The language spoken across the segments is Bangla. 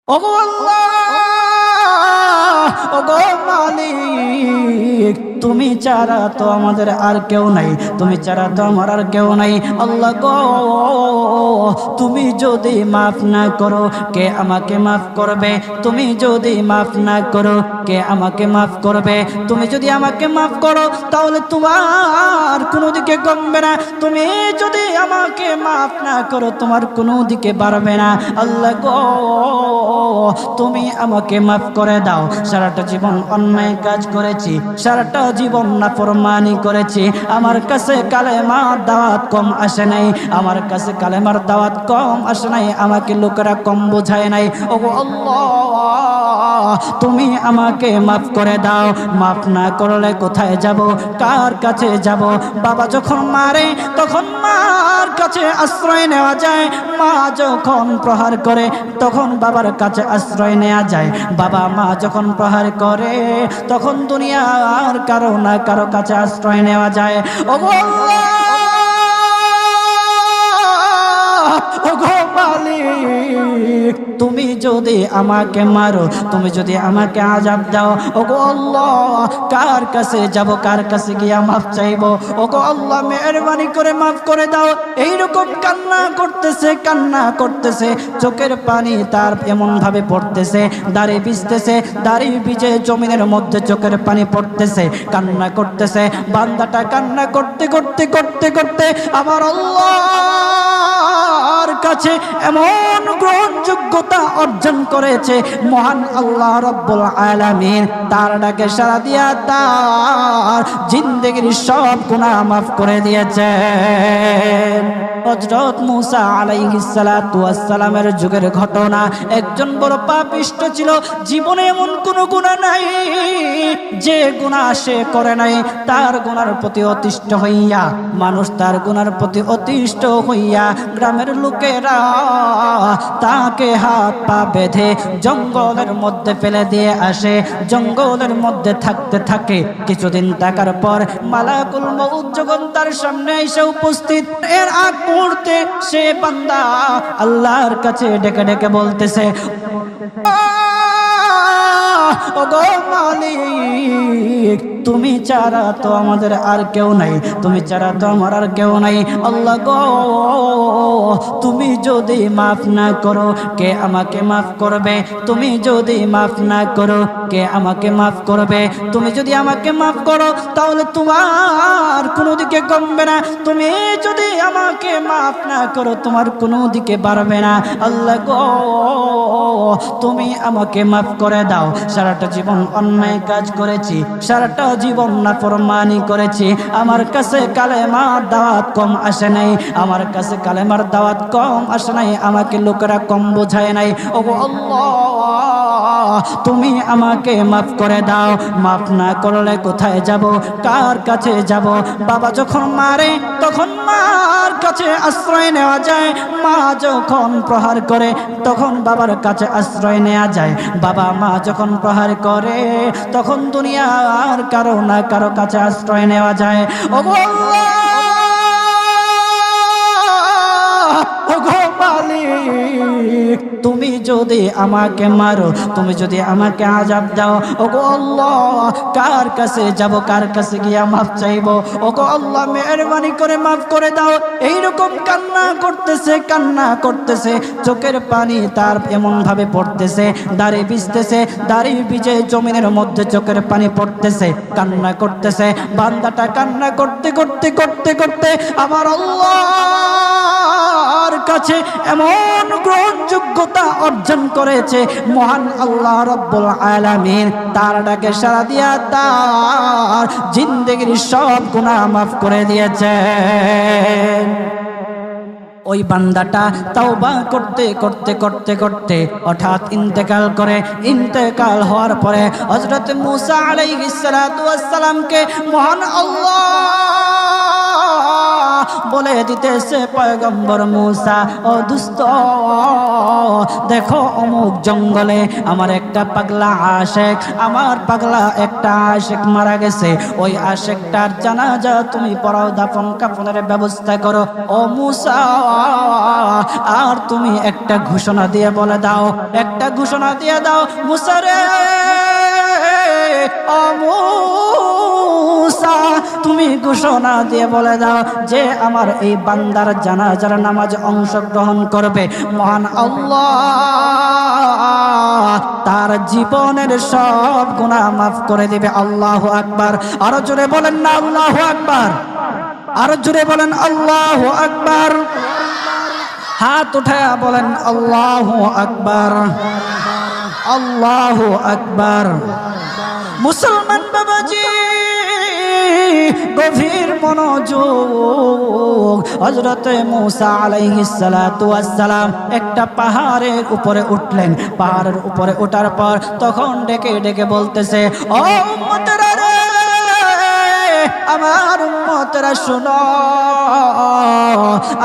ওগো আল্লাহ, ওগো মালিক, তুমি ছাড়া তো আমাদের আর কেউ নাই, তুমি ছাড়া তো আমার আর কেউ নাই। আল্লাহ গো, তুমি যদি মাফ না করো কে আমাকে মাফ করবে? তুমি যদি মাফ না করো কে আমাকে মাফ করবে? তুমি যদি আমাকে মাফ করো তাহলে তোমার কোনো দিকে কমবে না, তুমি যদি আমাকে মাফ না করো তোমার কোনো দিকে বাড়বে না। আল্লাহ গো, তুমি আমাকে মাফ করে দাও। সারাটা জীবন অন্যায় কাজ করেছি, সারাটা জীবন নাফরমানি করেছি, আমার কাছে কালেমার দাওয়াত কম আসে নাই, আমার কাছে কালেমার দাওয়াত কম আসে নাই, আমাকে লোকেরা কম বোঝায় নাই। ওগো আল্লাহ, তুমি আমাকে মাফ করে দাও। মাফ না করলে কোথায় যাব, কার কাছে যাব? বাবা যখন মারে তখন মার কাছে আশ্রয় নেওয়া যায়, মা যখন প্রহার করে তখন বাবার কাছে আশ্রয় নেওয়া যায়, বাবা মা যখন প্রহার করে তখন দুনিয়ার কারো না কারো কাছে আশ্রয় নেওয়া যায়। ওগো আল্লাহ, ওগো মালিক, তুমি যদি আমাকে মারো, তুমি যদি আমাকে আযাব দাও, ওগো আল্লাহ, কার কাছে যাব, কার কাছে গিয়া মাফ চাইবো? ওগো আল্লাহ, মেহেরবানি করে মাফ করে দাও। এইরকম কান্না করতেছে, কান্না করতেছে, চোখের পানি তার এমন ভাবে পড়তেছে, দাড়ি ভিজতেছে, দাড়ি ভিজে জমিনের মধ্যে চোখের পানি পড়তেছে, কান্না করতেছে। বান্দাটা কান্না করতে করতে করতে করতে আমার আল্লাহর কাছে এমন গ্রহণযোগ্যতা অর্জন করেছে, মহান আল্লাহ রব্বুল আলামিন তার ডাকে সাড়া দিয়া তার জিন্দেগির সব গুনাহ মাফ করে দিয়েছে। হযরত মূসা আলাইহিস সালাতু ওয়াস সালামের যুগের ঘটনা। একজন বড় পাপিষ্ঠ ছিল, জীবনে এমন কোনো গুনাহ নাই যে গুনাহ সে করে নাই। তার গুনার প্রতি অতিষ্ঠ হইয়া, মানুষ তার গুনার প্রতি অতিষ্ঠ হইয়া গ্রামের লোকেরা তাকে হাত পা বেঁধে জঙ্গলের মধ্যে ফেলে দিয়ে আসে। জঙ্গলের মধ্যে থাকতে থাকে, কিছুদিন থাকার পর মালাকুল মউত যখন তার সামনে এসে উপস্থিত, এর আগ মুহূর্তে সে বান্দা আল্লাহর কাছে ডেকে ডেকে বলতেছে, ওগো মালিক, তুমি ছাড়া তো আমাদের আর কেউ নাই, তুমি ছাড়া তো আমার আর কেউ নাই। আল্লাহ গো, তুমি যদি মাফ না করো কে আমাকে মাফ করবে? তুমি যদি মাফ না করো কে আমাকে মাফ করবে? তুমি যদি আমাকে মাফ করো তাহলে তোমার কোনো দিকে কমবে না, তুমি যদি আমাকে মাফ না করো তোমার কোনো দিকে বাড়বে না। আল্লাহ গো, তুমি আমাকে মাফ করে দাও। সারাটা জীবন অন্যায় কাজ করেছি, সারাটা জীবন নাফরমানি করেছি, আমার কাছে কালেমার দাওয়াত কম আসে নাই, আমার কাছে কালেমার দাওয়াত কম আসে নাই, আমাকে লোকেরা কম বোঝায় নাই। ওগো আল্লাহ, তুমি আমাকে মাফ করে দাও। মাফ না করলে কোথায় যাব, কার কাছে যাব? বাবা যখন মারে তখন মার কাছে আশ্রয় নেওয়া যায়, মা যখন প্রহার করে তখন বাবার কাছে আশ্রয় নেওয়া যায়, বাবা মা যখন প্রহার করে তখন দুনিয়ার কারো না কারো কাছে আশ্রয় নেওয়া যায়। ওগো আল্লাহ, ওগো মালিক, তুমি যদি আমাকে মারো, তুমি যদি আমাকে আযাব দাও, ওগো আল্লাহ, কার কাছে যাব, কার কাছে গিয়া মাফ চাইবো? ওগো আল্লাহ, মেহেরবানি করে মাফ করে দাও। এইরকম কান্না করতেছে, কান্না করতেছে, চোখের পানি তার এমন ভাবে পড়তেছে, দাড়ি ভিজতেছে, দাড়ি ভিজে জমিনের মধ্যে চোখের পানি পড়তেছে, কান্না করতেছে। বান্দাটা কান্না করতে করতে করতে করতে আমার আল্লাহর কাছে এমন গ্রহণযোগ্যতা অর্জন করেছে, মহান আল্লাহ রব্বুল আলামিন তার ডাকে সাড়া দিয়া তার জিন্দেগির সব গুনাহ মাফ করে দিয়েছে। ওই বান্দাটা তাওবা করতে করতে করতে করতে হঠাৎ ইন্তেকাল করে। ইন্তেকাল হওয়ার পরে হযরত মূসা আলাইহিস সালাতু ওয়াস সালামকে মহান আল্লাহ বলে দিতেছে পয়গম্বর মূসা, ও দুস্থ দেখো অমুক জঙ্গলে আমার একটা পাগলা আশেক, আমার পাগলা একটা আশেক মারা গেছে, ওই আশেকটার জানাজা তুমি পড়াও, দাফন কাফনের ব্যবস্থা করো। ও মূসা আর তুমি একটা ঘোষণা দিয়ে বলে দাও, একটা ঘোষণা দিয়ে দাও মূসা রে, ও মূসা তুমি ঘোষণা দিয়ে বলে দাও যে আমার এই বান্দার জানাজার নামাজ অংশগ্রহণ করবে, মহান আল্লাহ তার জীবনের সব গুনাহ মাফ করে দিবে। আল্লাহু আকবার। আরো জোরে বলেন না আল্লাহু আকবার, আরো জোরে বলেন আল্লাহু আকবার। হাত উঠায়া বলেন আল্লাহু আকবার, আল্লাহু আকবার। মুসলমান বাবাজি গভীর মনোযোগ। হযরতে মূসা আলাইহিস সালাতু ওয়াস সালাম একটা পাহাড়ের উপরে উঠলেন। পাহাড়ের উপরে ওঠার পর তখন ডেকে ডেকে বলতেছে, ও উম্মতেরা রে, আমার উম্মতেরা শুনো,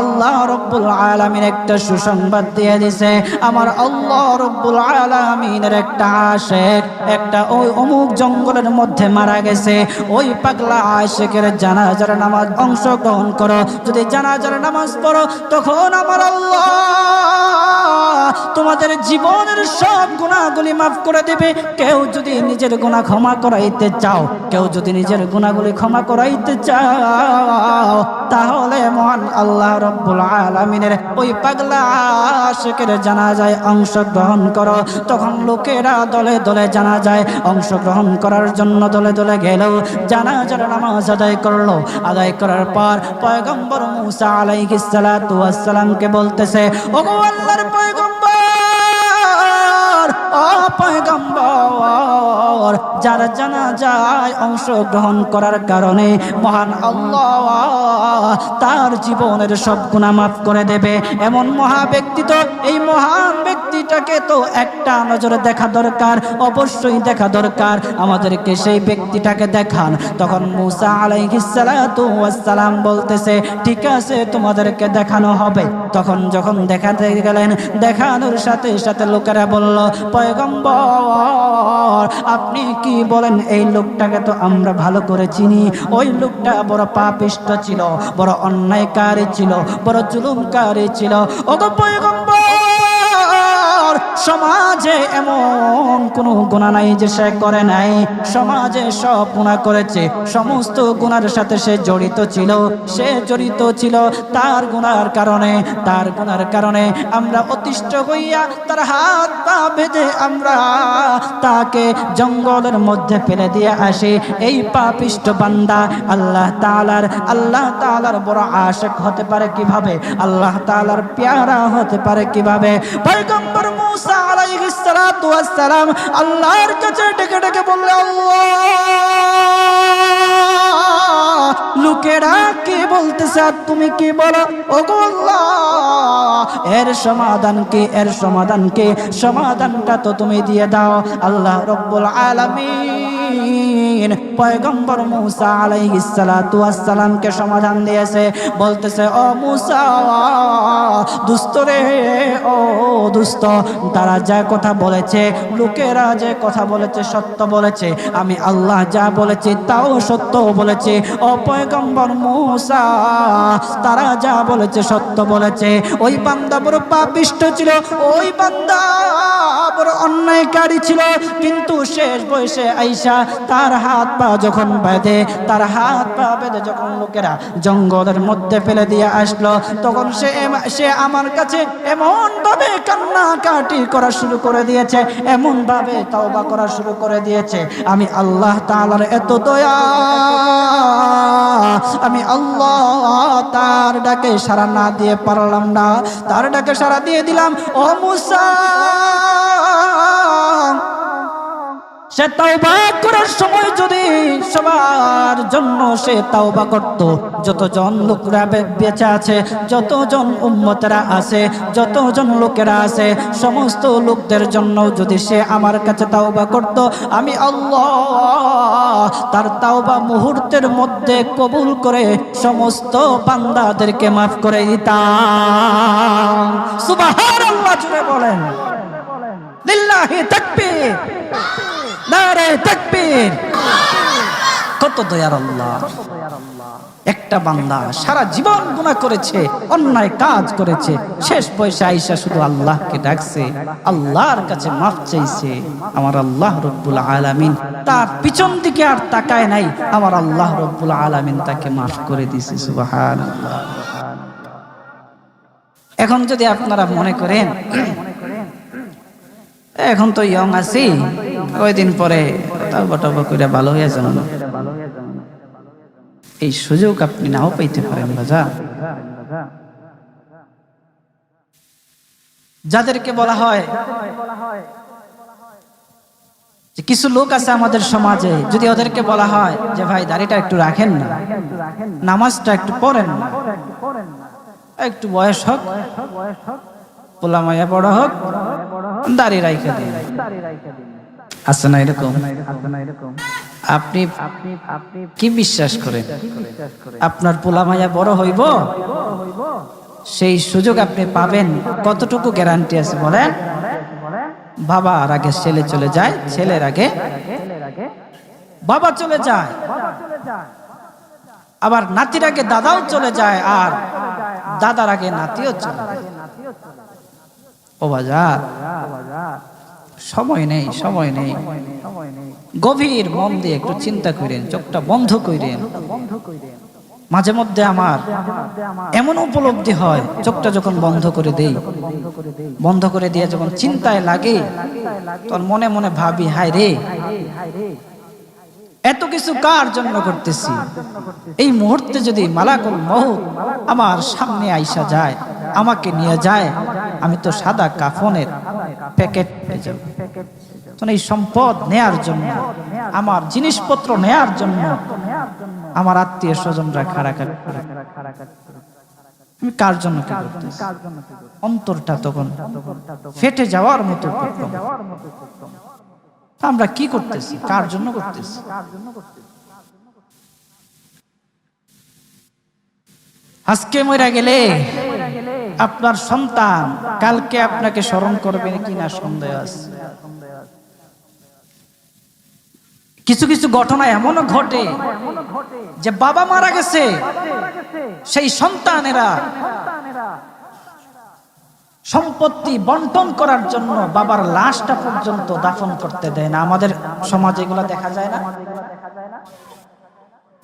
আল্লাহ রব্বুল আলামিন একটা সুসংবাদ দিয়ে দিছে। আমার আল্লাহ রব্বুল আলামিনের একটা আশেক একটা ওই অমুক জঙ্গলের মধ্যে মারা গেছে, ওই পাগলা আশেকের জানাজার নামাজ অংশগ্রহণ করো। যদি জানাজার নামাজ পড়ো তখন আমার আল্লাহ তোমাদের জীবনের সব গুনাহগুলি মাফ করে দিবে। কেউ যদি নিজের গুনাহ ক্ষমা করাইতে চাও, কেউ যদি নিজের গুনাহগুলি ক্ষমা করাইতে চাও, তাহলে মহান আল্লাহ রব্বুল আলামিনের ওই পাগলা আশিকের জানাজায় অংশগ্রহণ করো। তখন লোকেরা দলে দলে জানাজায় অংশগ্রহণ করার জন্য দলে দলে গেল, জানাজার নামাজ আদায় করলো। আদায় করার পর পয়গম্বর মূসা আলাইহিস সালাতু ওয়াস সালামকে বলতেছে, ওগো আল্লাহর পয়গম্বর, ও পয়গম্বর, যারা জানাজায় অংশগ্রহণ করার কারণে মহান আল্লাহ তার জীবনের সব গুনাহ মাফ করে দেবে। এমন মহা ব্যক্তি, তো এই মহান ব্যক্তিটাকে তো একটা নজরে দেখা দরকার, অবশ্যই দেখা দরকার, আমাদেরকে সেই ব্যক্তিটাকে দেখান। তখন মূসা আলাইহিস সালাতু ওয়াস সালাম বলতেছে, ঠিক আছে তোমাদেরকে দেখানো হবে। তখন যখন দেখাতে গেলেন, দেখানোর সাথে সাথে লোকেরা বলল, পয়গম্বর আপনি কি বলেন, এই লোকটাকে তো আমরা ভালো করে চিনি, ওই লোকটা বড় পাপিষ্ঠ ছিল, বড় অন্যায়কারী ছিল, বড় জুলুমকারী ছিল। ওগো পয়গম্বর, সমাজে এমন কোনো গুনাহ নাই যে সে করে নাই, সমাজে সব গুনাহ করেছে, সমস্ত গুনার সাথে সে জড়িত ছিল, সে জড়িত ছিল। তার গুনার কারণে আমরা অতিষ্ঠ হইয়া তার হাত পা বেঁধে আমরা তাকে জঙ্গলের মধ্যে ফেলে দিয়ে আসি। এই পাপিষ্ঠ বান্দা আল্লাহ তাআলার বড় আশিক হতে পারে কিভাবে, আল্লাহ তাআলার প্যারা হতে পারে কিভাবে? পয়গম্বর মূসা আলাইহিস সালাতু ওয়াস সালাম আল্লাহর কাছে ডেকে ডেকে বললেন, আল্লাহ লোকেরা কি বলতেছে আর তুমি কি বলো? ওগো আল্লাহ, এর সমাধান কি, এর সমাধান কি? সমাধানটা তো তুমি দিয়ে দাও। আল্লাহ রব্বুল আলামিন পয়গম্বর মূসা আলাইহিস সালাতু ওয়াস সালামকে সমাধান দিয়েছে। বলতেছে, ও মূসা দুষ্ট রে, ও দুষ্ট, তারা যা কথা বলেছে, লোকেরা যে কথা বলেছে সত্য বলেছে, আমি আল্লাহ যা বলেছি তাও সত্য বলেছে। ও পয়গম্বর মূসা, তারা যা বলেছে সত্য বলেছে। ওই বান্দা বড় পাপিষ্ঠ ছিল, ওই বান্দা বড় অন্যায়কারী ছিল, কিন্তু শেষ বয়সে আইসা তার হাত পা যখন বেঁধে, তার হাত পা বেঁধে যখন লোকেরা জঙ্গলের মধ্যে ফেলে দিয়ে আসলো, তখন সে আমার কাছে এমন ভাবে কান্নাকাটি করা শুরু করে দিয়েছে, এমন ভাবে তওবা করা শুরু করে দিয়েছে। আমি আল্লাহ তাআলার এত দয়া, আমি আল্লাহ তার ডাকে সাড়া না দিয়ে পারলাম না, তার ডাকে সাড়া দিয়ে দিলাম। ও মূসা, সে তাওবা করার সময় যদি সবার জন্য সে তাওবা করত, যতজন লোকরা বেঁচে আছে, যতজন উম্মতেরা আছে, যতজন লোকেরা আছে, সমস্ত লোকদের জন্য যদি সে আমার কাছে তাওবা করত, আমি আল্লাহ তার তাওবা মুহূর্তের মধ্যে কবুল করে সমস্ত বান্দাদেরকে মাফ করে দিতাম। সুবহানাল্লাহ, জুড়ে বলেন লিল্লাহি তাকবীর, নারে তাকবীর। কত দয়ার আল্লাহ! একটা বান্দা সারা জীবন গুনাহ করেছে, অন্যায় কাজ করেছে, শেষ বয়সে আইসা শুধু আল্লাহকে ডাকছে, আল্লাহর কাছে মাফ চাইছে। আমার আল্লাহ রব্বুল আলামিন তার পিছন দিকে আর তাকায় নাই, আমার আল্লাহ রব্বুল আলামিন তাকে মাফ করে দিয়েছে। সুবহানাল্লাহ। এখন যদি আপনারা মনে করেন এখন তো ইয়ং আছি, ওই দিন পরে তাওবা টাওবা করে ভালো হয়ে যান, এই সুযোগ আপনি নাও পাইতে পারেন বাজা। যাদেরকে বলা হয় যে কিছু লোক আছে আমাদের সমাজে, যদি ওদেরকে বলা হয় যে ভাই দাড়িটা একটু রাখেন না, নামাজটা একটু পড়েন না, একটু বয়স হোক, পোলা মাইয়া বড় হোক, দাড়ি রাইখা দিন, আছে না এরকম? আপনি কি বিশ্বাস করেন আপনার পোলা মাইয়া বড় হইব? সেই সুযোগ আপনি পাবেন? কতটুকু গ্যারান্টি আছে বলেন? বাবার আগে ছেলে চলে যায়, ছেলের আগে বাবা চলে যায়, আবার নাতির আগে দাদাও চলে যায়, আর দাদার আগে নাতিও চলে যায়। ও বাজার, সময় নেই, সময় নেই। গভীর মন দিয়ে একটু চিন্তা করেন, চোখটা বন্ধ করেন। মাঝে মধ্যে আমার এমন উপলব্ধি হয়, চোখটা যখন বন্ধ করে দেই, বন্ধ করে দিয়ে যখন চিন্তায় লাগে, তখন মনে মনে ভাবি, হায় রে, এত কিছু কার জন্য করতেছি? এই মুহূর্তে যদি মালাকুল মউত আমার সামনে আইসা যায়, আমাকে নিয়ে যায়, আমি তো সাদা কাফনের প্যাকেট পেয়ে যাব। এই সম্পদ নেয়ার জন্য, আমার জিনিসপত্র নেয়ার জন্য আমার আত্মীয় স্বজনরা খাড়াখাড়ি করে, আমি কার জন্য কি করতেছি? অন্তরটা তখন ফেটে যাওয়ার মতো। আমরা কি করতেছি? কার জন্য করতেছি? আজকে মরে গেলে আপনার সন্তান কালকে আপনাকে স্মরণ করবে কিনা সন্দেহ আছে। কিছু কিছু ঘটনা এমনও ঘটে যে বাবা মারা গেছে, সেই সন্তানেরা সম্পত্তি বন্টন করার জন্য বাবার লাশটা পর্যন্ত দাফন করতে দেয় না। আমাদের সমাজে এগুলো দেখা যায় না?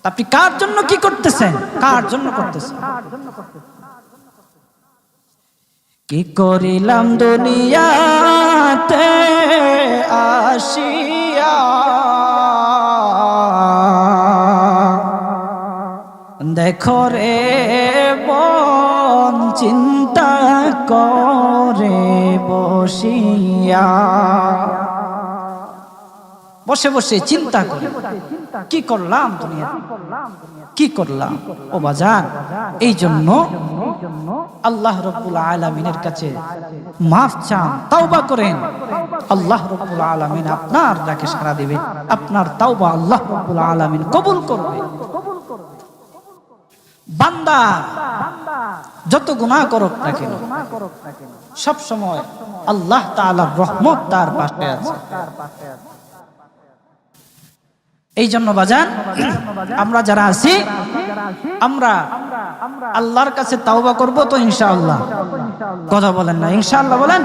আপনি কার জন্য কি করতেছেন? কার জন্য করতেছেন? কি করিলাম দুনিয়াতে আসিয়া, দেখো রে মন চিন্তা করে বসিয়া, বসে বসে চিন্তা করে কি করলাম দুনিয়া, কি করলাম? ও বাজান, এই জন্য আল্লাহ রাব্বুল আলামিনের কাছে মাফ চান, তাওবা করেন। আল্লাহ রাব্বুল আলামিন আপনার ডাকে সাড়া দিবে, আপনার তাওবা আল্লাহ রাব্বুল আলামিন কবুল করবে। বান্দা যত গুনাহ করুক না কেন, সব সময় আল্লাহ তাআলার রহমত তার পাশে আছে। এই জন্য বাজান, আমরা যারা আছি, আমরা আল্লাহর কাছে তাওবা করব তো ইনশাআল্লাহ। কথা বলেন না ইনশাআল্লাহ? বলেন,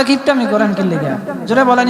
কিপটামি করেন কি লিগা? জোরে বলেন।